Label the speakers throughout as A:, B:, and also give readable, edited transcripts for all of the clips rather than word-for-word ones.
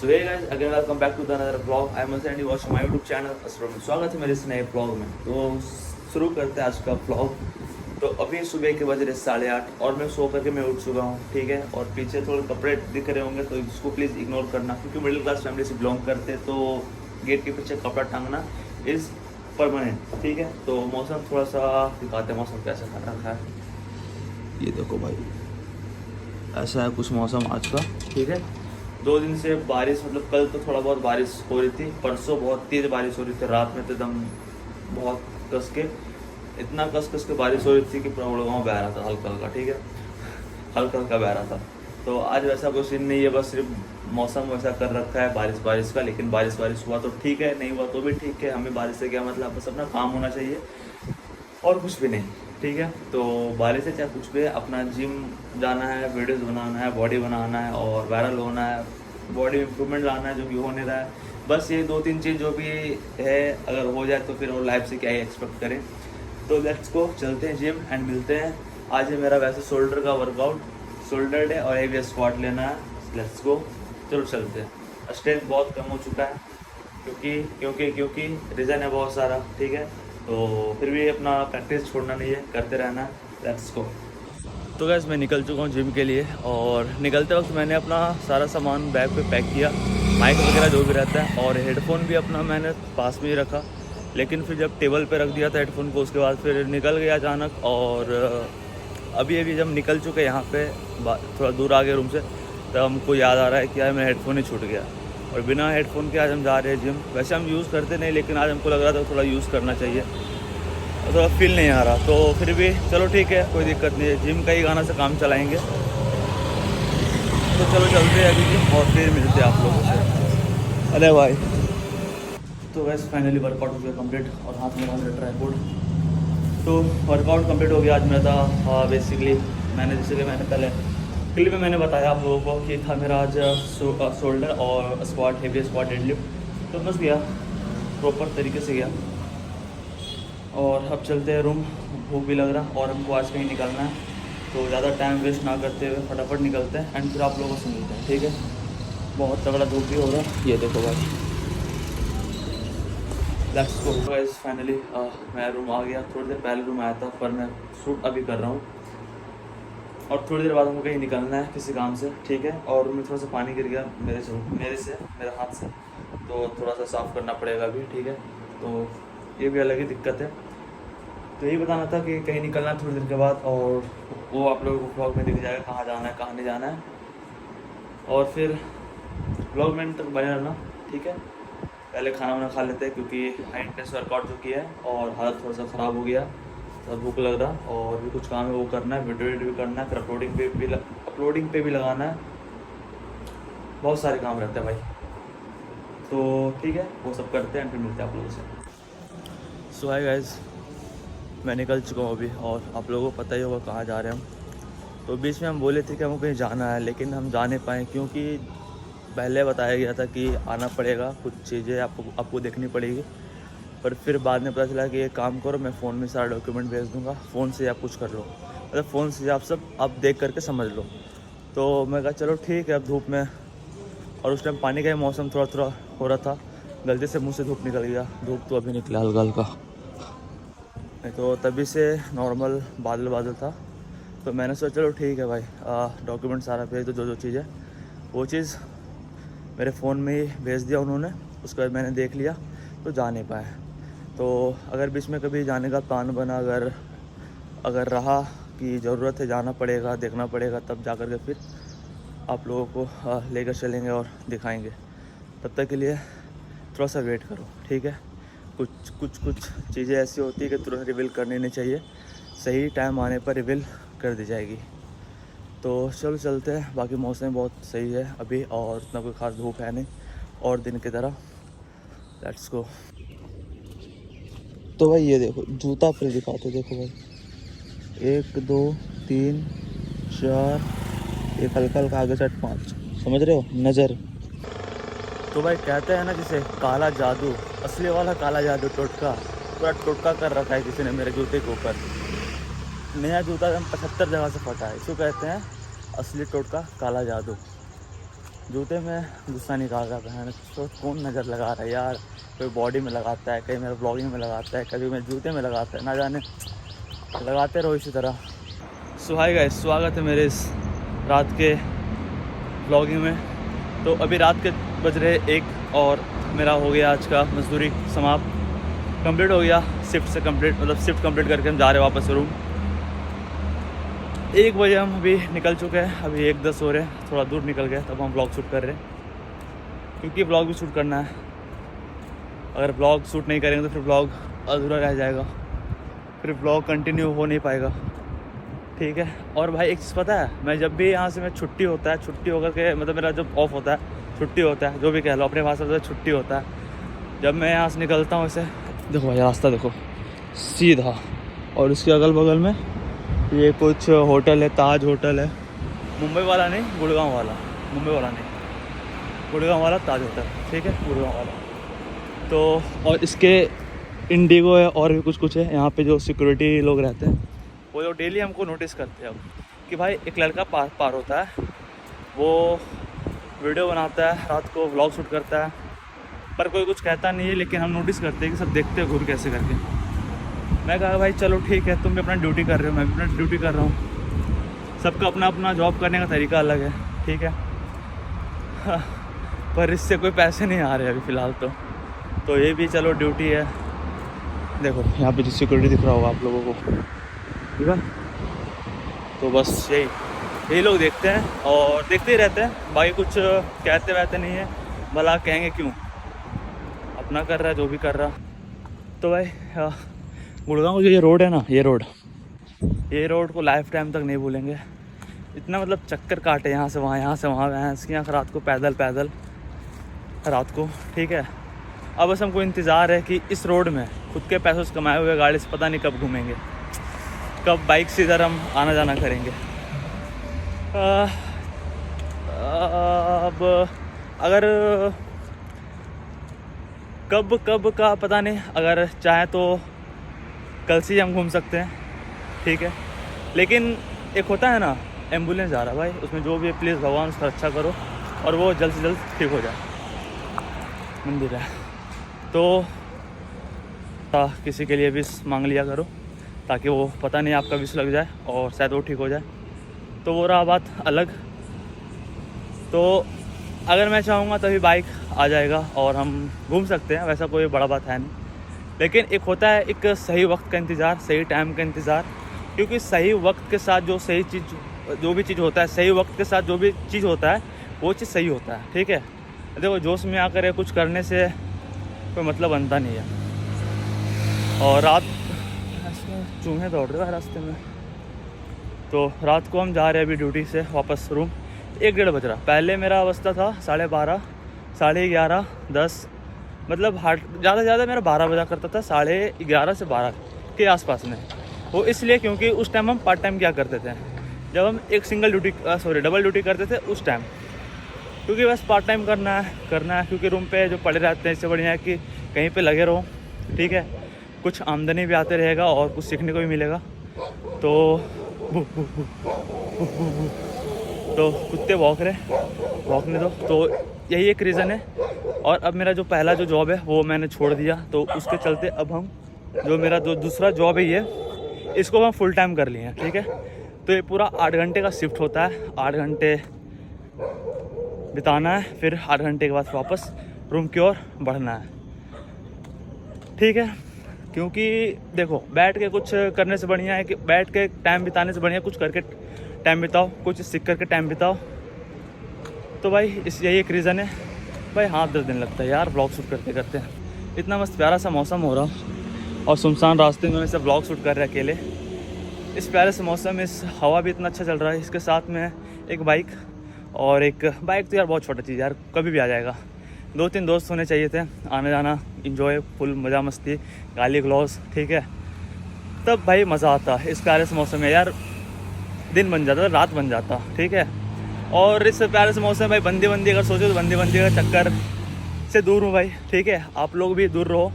A: So hey guys, again welcome back to the another vlog. I am Asad and you watch my YouTube channel Asad में स्वागत है मेरे इस नए vlog में। तो शुरू करते हैं आज का vlog। तो अभी सुबह के बज रहे 8:30 और मैं सो करके मैं उठ चुका हूँ, ठीक है। और पीछे थोड़े कपड़े दिख रहे होंगे तो इसको प्लीज़ इग्नोर करना, क्योंकि मिडिल क्लास फैमिली से बिलोंग करते हैं तो गेट के पीछे कपड़ा टांगना इज़ परमानेंट, ठीक है। तो मौसम थोड़ा सा दिखाते हैं मौसम कैसा कर रखा है। ये देखो भाई, ऐसा है कुछ मौसम आज का, ठीक है। 2 दिन से बारिश, मतलब कल तो थोड़ा बहुत बारिश हो रही थी, परसों बहुत तेज़ बारिश हो रही थी, रात में तो एकदम बहुत इतना कस के बारिश हो रही थी कि पूरा गाँव बह रहा था हल्का हल्का, ठीक है। हल्का बह रहा था। तो आज वैसा कुछ सीन नहीं है, बस सिर्फ मौसम वैसा कर रखा है बारिश का। लेकिन बारिश हुआ तो ठीक है, नहीं हुआ तो भी ठीक है। हमें बारिश से क्या मतलब, बस अपना काम होना चाहिए और कुछ भी नहीं, ठीक है। तो बारिश से चाहे कुछ भी है, अपना जिम जाना है, वीडियोस बनाना है, बॉडी बनाना है और वायरल होना है, बॉडी इम्प्रूवमेंट लाना है जो कि हो नहीं रहा है। बस ये 2-3 चीज़ जो भी है, अगर हो जाए तो फिर और लाइफ से क्या ही एक्सपेक्ट करें। तो लेट्स गो, चलते हैं जिम एंड मिलते हैं। आज है मेरा वैसे शोल्डर का वर्कआउट, शोल्डर डे, और हेवी स्क्वाट लेना है। लेट्स गो, चलो चलते हैं। स्ट्रेंथ बहुत कम हो चुका है क्योंकि रीज़न है बहुत सारा, ठीक है। तो फिर भी अपना प्रैक्टिस छोड़ना नहीं है, करते रहना है। Let's go. तो गैस मैं निकल चुका हूँ जिम के लिए, और निकलते वक्त मैंने अपना सारा सामान बैग पे पैक किया, माइक वगैरह जो भी रहता है, और हेडफोन भी अपना मैंने पास में ही रखा। लेकिन फिर जब टेबल पे रख दिया था हेडफोन को, उसके बाद फिर निकल गया अचानक। और अभी जब निकल चुके यहाँ पे, थोड़ा दूर आ गए रूम से, तब हमको याद आ रहा है कि यार मेरा हेडफोन ही छूट गया। और बिना हेडफोन के आज हम जा रहे हैं जिम। वैसे हम यूज़ करते नहीं, लेकिन आज हमको लग रहा था थोड़ा यूज़ करना चाहिए, थोड़ा फील नहीं आ रहा। तो फिर भी चलो ठीक है, कोई दिक्कत नहीं है, जिम का ही गाना से काम चलाएंगे। तो चलो चलते हैं अभी जिम, और फिर मिलते हैं आप लोगों से। अरे भाई, तो वैसे फाइनली वर्कआउट हो गया कंप्लीट, और हाथ में मेरा ट्राइपॉड। तो वर्कआउट कंप्लीट हो गया आज मेरा था। बेसिकली जैसे कि मैंने पहले क्लिप में मैंने बताया आप लोगों को कि था मेरा आज शोल्डर और स्क्वाट, हेवी स्क्वाट, डेडलिफ्ट। तो बस गया, प्रॉपर तरीके से गया। और अब चलते हैं रूम, भूख भी लग रहा और हमको आज कहीं निकलना है। तो ज़्यादा टाइम वेस्ट ना करते हुए फटाफट निकलते हैं एंड फिर आप लोगों से मिलते हैं, ठीक है। बहुत तगड़ा धूप भी हो रहा है, ये देखो भाई। Let's go guys. फाइनली मैं रूम आ गया। थोड़ी देर पहले रूम आया था, पर मैं शूट अभी कर रहा हूँ, और थोड़ी देर बाद हमको कहीं निकलना है किसी काम से, ठीक है। और रूम में थोड़ा सा पानी गिर गया मेरे हाथ से, तो थोड़ा सा साफ़ करना पड़ेगा अभी, ठीक है। तो ये भी अलग ही दिक्कत है। तो यही बताना था कि कहीं निकलना है थोड़ी देर के बाद, और वो आप लोगों को ब्लॉग में दिख जाएगा कहाँ जाना है कहाँ नहीं जाना है। और फिर ब्लॉग में तक बने रहना, ठीक है। पहले खाना वाना खा लेते हैं, क्योंकि हाई इंटेंस वर्कआउट जो किया है और हालत थोड़ा सा ख़राब हो गया, तो भूख लग रहा। और भी कुछ काम है वो करना है, वीडियो भी करना है, फिर अपलोडिंग पे भी लगाना है। बहुत सारे काम रहते हैं भाई। तो ठीक है, वो सब करते हैं, फिर मिलते हैं आप लोगों से। सो हाय गाइस, मैं निकल चुका हूँ अभी, और आप लोगों को पता ही होगा कहाँ जा रहे हैं हम। तो बीच में हम बोले थे कि हमको कहीं जाना है, लेकिन हम जा नहीं पाए, क्योंकि पहले बताया गया था कि आना पड़ेगा, कुछ चीज़ें आपको देखनी पड़ेगी। पर फिर बाद में पता चला कि एक काम करो, मैं फ़ोन में सारा डॉक्यूमेंट भेज दूँगा, फ़ोन से आप कुछ कर लो, मतलब फ़ोन से आप देख करके समझ लो। तो मैं कहा चलो ठीक है। अब धूप में, और उस टाइम पानी का ही मौसम थोड़ा हो रहा था, गलती से मुँह से धूप निकल गया। धूप तो अभी निकला हल्का, नहीं तो तभी से नॉर्मल बादल था। तो मैंने सोचा चलो ठीक है भाई, डॉक्यूमेंट सारा भेज दो, जो चीज़ है वो चीज़ मेरे फ़ोन में ही भेज दिया उन्होंने। उसके बाद मैंने देख लिया, तो जा नहीं पाए। तो अगर बीच में कभी जाने का प्लान बना, अगर रहा कि ज़रूरत है, जाना पड़ेगा, देखना पड़ेगा, तब जा कर के फिर आप लोगों को लेकर चलेंगे और दिखाएंगे। तब तक के लिए थोड़ा सा वेट करो, ठीक है। कुछ चीज़ें ऐसी होती है कि तुरंत रिवील करनी नहीं चाहिए, सही टाइम आने पर रिवील कर दी जाएगी। तो चलो चलते हैं। बाकी मौसम बहुत सही है अभी, और इतना कोई ख़ास धूप है नहीं, और दिन की तरह। Let's go. तो भाई ये देखो, जूता फिर दिखाते, देखो भाई, 1 2 3 4, एक हल्का आगे साइड 5, समझ रहे हो, नज़र। तो भाई कहते हैं ना जिसे काला जादू, असली वाला काला जादू, टोटका, पूरा टोटका कर रखा है किसी ने मेरे जूते के ऊपर। नया जूता 75 जगह से फटा है, इसको कहते हैं असली टोटका, काला जादू। जूते में गुस्सा निकाल रहा है, तो कौन नज़र लगा रहा है यार। कोई बॉडी में लगाता है, कहीं मेरा ब्लॉगिंग में लगाता है, कभी मैं जूते में लगाता है, ना जाने लगाते रहो इसी तरह। सो हाय गाइस, स्वागत है मेरे इस रात के ब्लॉगिंग में। तो अभी रात के बज रहे 1 और मेरा हो गया आज का मजदूरी समाप्त, कंप्लीट हो गया। शिफ्ट से कंप्लीट, मतलब शिफ्ट कंप्लीट करके हम जा रहे हैं वापस रूम। 1 बजे हम अभी निकल चुके हैं, अभी 1:10 हो रहे हैं, थोड़ा दूर निकल गए, तब हम ब्लॉग शूट कर रहे हैं क्योंकि ब्लॉग भी शूट करना है। अगर ब्लॉग शूट नहीं करेंगे तो फिर ब्लॉग अधूरा रह जाएगा, फिर ब्लॉग कंटिन्यू हो नहीं पाएगा, ठीक है। और भाई एक चीज़ पता है, मैं जब भी यहाँ से मैं छुट्टी होता है, छुट्टी होकर के मतलब मेरा जब ऑफ होता है, छुट्टी होता है, जो भी कह लो अपने भाषा से छुट्टी होता है, जब मैं यहाँ से निकलता हूँ ऐसे देखो भाई, रास्ता देखो सीधा, और उसके अगल बगल में ये कुछ होटल है, ताज होटल है, मुंबई वाला नहीं, गुड़गांव वाला, मुंबई वाला नहीं, गुड़गांव वाला ताज होटल, ठीक है, गुड़गांव वाला। तो और इसके इंडिगो है और भी कुछ है यहाँ पे, जो सिक्योरिटी लोग रहते हैं वो लोग डेली हमको नोटिस करते हैं अब कि भाई एक लड़का पार होता है, वो वीडियो बनाता है, रात को व्लॉग शूट करता है, पर कोई कुछ कहता नहीं है, लेकिन हम नोटिस करते हैं कि सब देखते हैं घूर कैसे करके। मैं कहा भाई चलो ठीक है, तुम भी अपना ड्यूटी कर रहे हो, मैं भी अपना ड्यूटी कर रहा हूँ, सबका अपना अपना जॉब करने का तरीका अलग है, ठीक है। हाँ, पर इससे कोई पैसे नहीं आ रहे अभी फ़िलहाल तो ये भी चलो ड्यूटी है। देखो यहाँ पे जो सिक्योरिटी दिख रहा होगा आप लोगों को, ठीक है। तो बस यही लोग देखते हैं और देखते ही रहते हैं, बाकी कुछ कहते वहते नहीं है, भला कहेंगे क्यों, अपना कर रहा है जो भी कर रहा। तो भाई गुड़गांव का जो ये रोड है ना, ये रोड को लाइफ टाइम तक नहीं भूलेंगे। इतना मतलब चक्कर काटे यहाँ से वहाँ भैंस की आँख रात को पैदल रात को, ठीक है। अब बस हमको इंतज़ार है कि इस रोड में खुद के पैसों से कमाए हुए गाड़ी से पता नहीं कब घूमेंगे, कब बाइक से इधर हम आना जाना करेंगे। अब अगर कब का पता नहीं, अगर चाहे तो कल से ही हम घूम सकते हैं, ठीक है। लेकिन एक होता है ना, एम्बुलेंस जा रहा है भाई, उसमें जो भी है प्लीज़ भगवान उसका अच्छा करो और वो जल्द से जल्द ठीक हो जाए। मंदिर है तो किसी के लिए विश मांग लिया करो, ताकि वो पता नहीं आपका विश लग जाए और शायद वो ठीक हो जाए। तो वो रहा बात अलग। तो अगर मैं चाहूँगा तभी बाइक आ जाएगा और हम घूम सकते हैं, वैसा कोई बड़ा बात है नहीं। लेकिन एक होता है एक सही वक्त का इंतज़ार, सही टाइम का इंतज़ार, क्योंकि सही वक्त के साथ जो भी चीज़ होता है, सही वक्त के साथ जो भी चीज़ होता है वो चीज़ सही होता है, ठीक है। देखो जोश में आकर कुछ करने से कोई मतलब बनता नहीं है। और रात चूहे दौड़ रहे हैं रास्ते में, तो रात को हम जा रहे हैं अभी ड्यूटी से वापस रूम। 1-1:30 बज रहा, पहले मेरा अवस्था था 12:30, 11:30, 10, मतलब ज़्यादा से ज़्यादा मेरा 12 बजा करता था, 11:30 से 12 के आसपास में। वो इसलिए क्योंकि उस टाइम हम पार्ट टाइम क्या करते थे, जब हम एक डबल ड्यूटी करते थे उस टाइम, क्योंकि बस पार्ट टाइम करना है, क्योंकि रूम पे जो पड़े रहते हैं, इससे बढ़िया है कि कहीं पे लगे रहो, ठीक है। कुछ आमदनी भी आते रहेगा और कुछ सीखने को भी मिलेगा। तो कुत्ते भौंकने दो, तो यही एक रीज़न है। और अब मेरा जो पहला जो जॉब है वो मैंने छोड़ दिया, तो उसके चलते अब हम जो मेरा जो दूसरा जॉब है ये, इसको हम फुल टाइम कर लिए हैं, ठीक है। तो ये पूरा 8 घंटे का शिफ्ट होता है, 8 घंटे बिताना है, फिर 8 घंटे के बाद वापस रूम की ओर बढ़ना है, ठीक है। क्योंकि देखो बैठ के कुछ करने से बढ़िया है कि बैठ के टाइम बिताने से बढ़िया कुछ करके टाइम बिताओ, कुछ सीख करके टाइम बिताओ। तो भाई यही एक रीज़न है। भाई हाथ दर्द देने लगता है यार ब्लॉग शूट करते करते। इतना मस्त प्यारा सा मौसम हो रहा और सुनसान रास्ते में से ब्लॉग शूट कर रहे हैं अकेले। इस प्यारे से मौसम में इस हवा भी इतना अच्छा चल रहा है, इसके साथ में एक बाइक तो यार बहुत छोटा चीज़ यार, कभी भी आ जाएगा। 2-3 दोस्त होने चाहिए थे, आने जाना इंजॉय फुल, मज़ा मस्ती, गाली गलौज, ठीक है। तब भाई मज़ा आता है। इस प्यारे से मौसम में यार दिन बन जाता, रात बन जाता, ठीक है। और इस प्यारे से मौसम में भाई बंदी अगर सोचो तो बंदी का चक्कर से दूर हूँ भाई, ठीक है। आप लोग भी दूर रहो।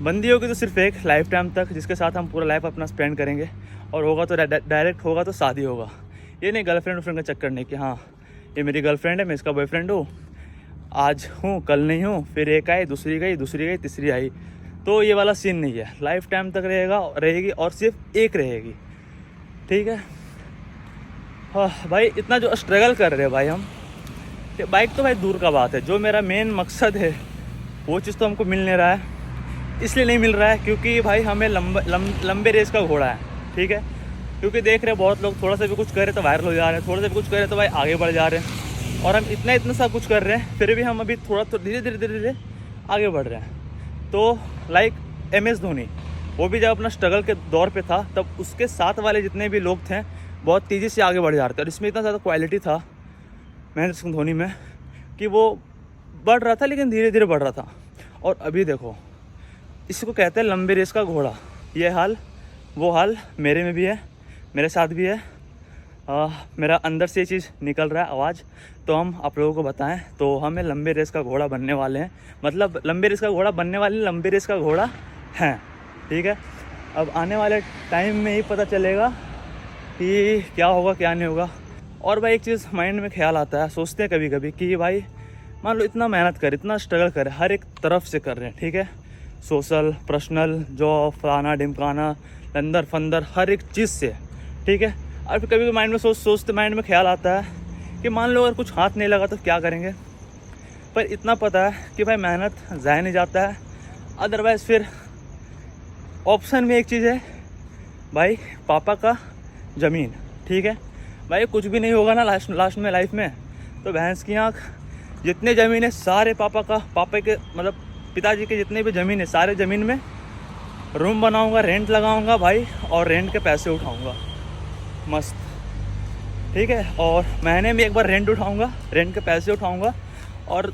A: बंदी होगी तो सिर्फ एक लाइफ टाइम तक, जिसके साथ हम पूरा लाइफ अपना स्पेंड करेंगे, और होगा तो डायरेक्ट होगा तो शादी होगा। ये नहीं गर्लफ्रेंड का चक्कर नहीं कि हाँ ये मेरी गर्लफ्रेंड है, मैं इसका बॉयफ्रेंड हूँ, आज हूँ कल नहीं हूँ, फिर एक आई, दूसरी गई, तीसरी आई। तो ये वाला सीन नहीं है, लाइफ टाइम तक रहेगी और सिर्फ एक रहेगी, ठीक है। हाँ भाई, इतना जो स्ट्रगल कर रहे हैं भाई हम, ये बाइक तो भाई दूर का बात है, जो मेरा मेन मकसद है वो चीज़ तो हमको मिल नहीं रहा है। इसलिए नहीं मिल रहा है क्योंकि भाई हमें लंबे रेस का घोड़ा है, ठीक है। क्योंकि देख रहे हैं बहुत लोग थोड़ा सा भी कुछ कर रहे तो वायरल हो जा रहे हैं, थोड़ा सा भी कुछ कर रहे तो भाई आगे बढ़ जा रहे हैं, और हम इतना सा कुछ कर रहे हैं फिर भी हम अभी थोड़ा तो धीरे धीरे आगे बढ़ रहे हैं। तो लाइक MS धोनी, वो भी जब अपना स्ट्रगल के दौर पे था तब उसके साथ वाले जितने भी लोग थे बहुत तेज़ी से आगे बढ़ जा रहे थे, और इसमें इतना ज़्यादा क्वालिटी था महेंद्र सिंह धोनी में कि वो बढ़ रहा था लेकिन धीरे धीरे बढ़ रहा था। और अभी देखो, इसको कहते हैं लंबे रेस का घोड़ा। ये हाल वो हाल मेरे में भी है, मेरे साथ भी है। मेरा अंदर से ये चीज़ निकल रहा है आवाज़, तो हम आप लोगों को बताएं। तो हमें लंबे रेस का घोड़ा बनने वाले हैं, मतलब लंबे रेस का घोड़ा बनने वाले, लंबे रेस का घोड़ा हैं, ठीक है। अब आने वाले टाइम में ही पता चलेगा कि क्या होगा क्या नहीं होगा। और भाई एक चीज़ माइंड में ख्याल आता है, सोचते हैं कभी कभी कि भाई मान लो इतना मेहनत कर, इतना स्ट्रगल कर, हर एक तरफ से कर रहे हैं, ठीक है, सोशल, पर्सनल, जॉब, फलाना ढिमकाना, अंदर फंदर, हर एक चीज़ से, ठीक है। और फिर कभी माइंड में सोचते माइंड में ख्याल आता है कि मान लो अगर कुछ हाथ नहीं लगा तो क्या करेंगे। पर इतना पता है कि भाई मेहनत ज़ाया नहीं जाता है। अदरवाइज़ फिर ऑप्शन में एक चीज़ है भाई, पापा का ज़मीन, ठीक है। भाई कुछ भी नहीं होगा ना लास्ट में लाइफ में, तो भैंस की आँख, जितने ज़मीन है सारे पापा के मतलब पिताजी के जितने भी ज़मीन है सारे ज़मीन में रूम बनाऊंगा, रेंट लगाऊंगा भाई, और रेंट के पैसे उठाऊंगा मस्त, ठीक है। और महीने में एक बार रेंट उठाऊंगा, रेंट के पैसे उठाऊंगा, और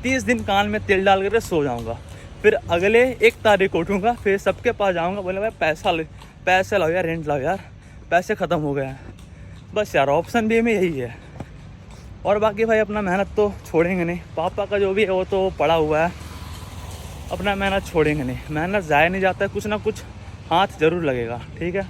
A: 30 दिन कान में तेल डाल कर सो जाऊंगा। फिर अगले 1 तारीख को उठूंगा, फिर सबके पास जाऊंगा, बोले भाई पैसा लाओ यार, रेंट लाओ यार, पैसे ख़त्म हो गए हैं। बस यार ऑप्शन भी में यही है। और बाकी भाई अपना मेहनत तो छोड़ेंगे नहीं, पापा का जो भी है वो तो पड़ा हुआ है, अपना मेहनत छोड़ेंगे नहीं, मेहनत ज़ाया नहीं जाता है, कुछ ना कुछ हाथ ज़रूर लगेगा, ठीक है।